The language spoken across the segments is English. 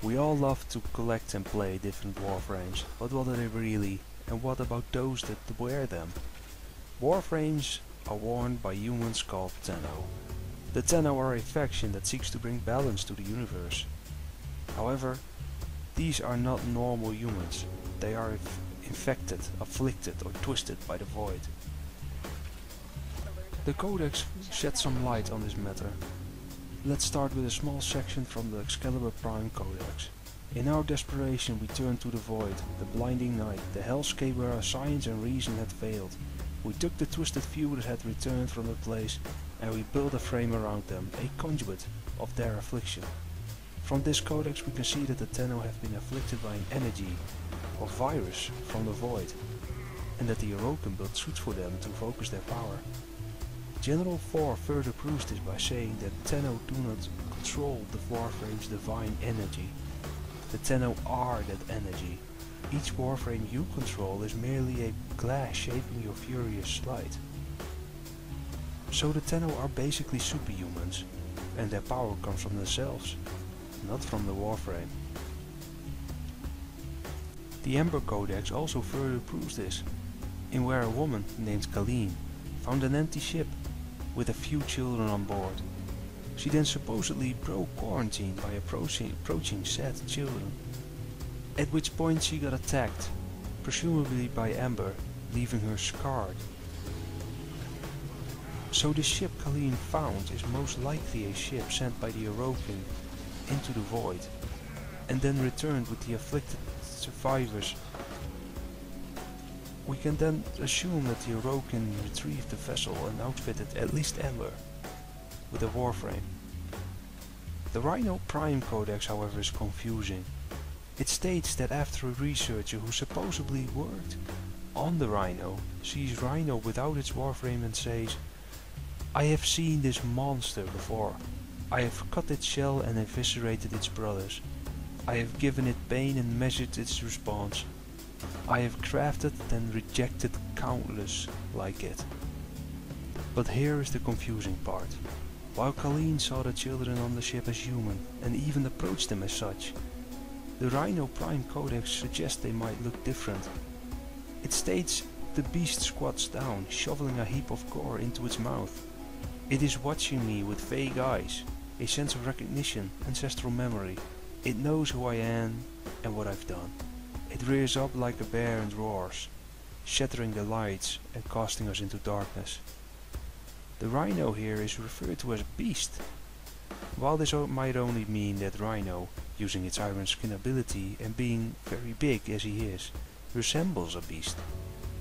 We all love to collect and play different Warframes, but what are they really, and what about those that wear them? Warframes are worn by humans called Tenno. The Tenno are a faction that seeks to bring balance to the universe. However, these are not normal humans. They are infected, afflicted or twisted by the void. The Codex sheds some light on this matter. Let's start with a small section from the Excalibur Prime Codex. In our desperation we turned to the void, the blinding night, the hellscape where our science and reason had failed. We took the twisted few that had returned from the place and we built a frame around them, a conduit of their affliction. From this codex we can see that the Tenno have been afflicted by an energy or virus from the void, and that the Orokin built suits for them to focus their power. General 4 further proves this by saying that Tenno do not control the Warframe's divine energy. The Tenno are that energy. Each Warframe you control is merely a glass shaping your furious light. So the Tenno are basically superhumans, and their power comes from themselves, not from the Warframe. The Ember Codex also further proves this, in where a woman named Colleen found an empty ship with a few children on board. She then supposedly broke quarantine by approaching said children, at which point she got attacked, presumably by Ember, leaving her scarred. So the ship Colleen found is most likely a ship sent by the Orokin into the void, and then returned with the afflicted survivors. We can then assume that the Orokin retrieved the vessel and outfitted at least Ember with a Warframe. The Rhino Prime Codex, however, is confusing. It states that after a researcher who supposedly worked on the Rhino sees Rhino without its Warframe and says, "I have seen this monster before. I have cut its shell and eviscerated its brothers. I have given it pain and measured its response. I have crafted and rejected countless like it." But here is the confusing part. While Colleen saw the children on the ship as human and even approached them as such, the Rhino Prime Codex suggests they might look different. It states the beast squats down, shoveling a heap of gore into its mouth. It is watching me with vague eyes, a sense of recognition, ancestral memory. It knows who I am and what I've done. It rears up like a bear and roars, shattering the lights and casting us into darkness. The Rhino here is referred to as a beast. While this might only mean that Rhino, using its iron skin ability and being very big as he is, resembles a beast,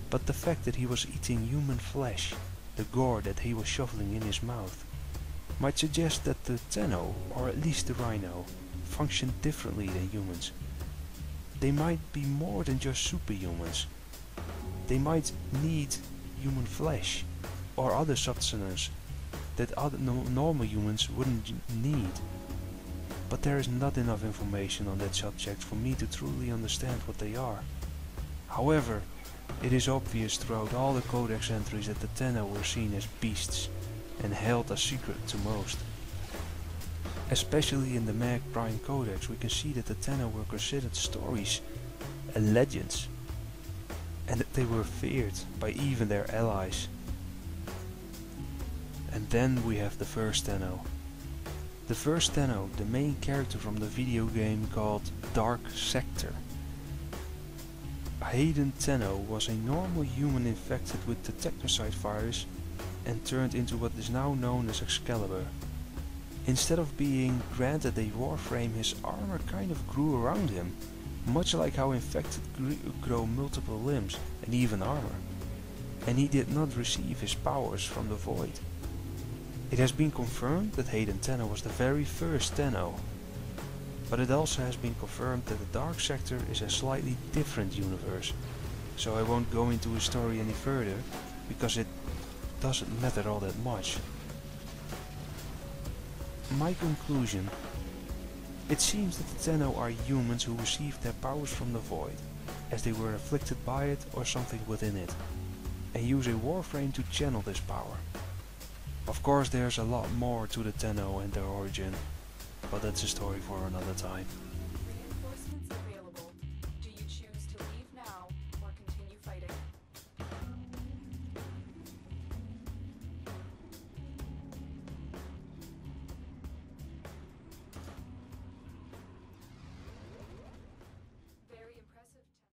but the fact that he was eating human flesh, the gore that he was shoveling in his mouth, might suggest that the Tenno, or at least the Rhino, function differently than humans. They might be more than just superhumans. They might need human flesh or other sustenance that other normal humans wouldn't need. But there is not enough information on that subject for me to truly understand what they are. However, it is obvious throughout all the Codex entries that the Tenno were seen as beasts and held a secret to most. Especially in the Mag Prime Codex we can see that the Tenno were considered stories and legends, and that they were feared by even their allies. And then we have the first Tenno. The first Tenno, the main character from the video game called Dark Sector. Hayden Tenor was a normal human infected with the Technocide virus and turned into what is now known as Excalibur. Instead of being granted a Warframe, his armor kind of grew around him, much like how infected grow multiple limbs and even armor. And he did not receive his powers from the void. It has been confirmed that Hayden Tenor was the very first Tenno, but it also has been confirmed that the Dark Sector is a slightly different universe, so I won't go into his story any further, because it doesn't matter all that much. My conclusion: it seems that the Tenno are humans who received their powers from the void, as they were afflicted by it or something within it, and use a Warframe to channel this power. Of course there's a lot more to the Tenno and their origin, but that's a story for another time.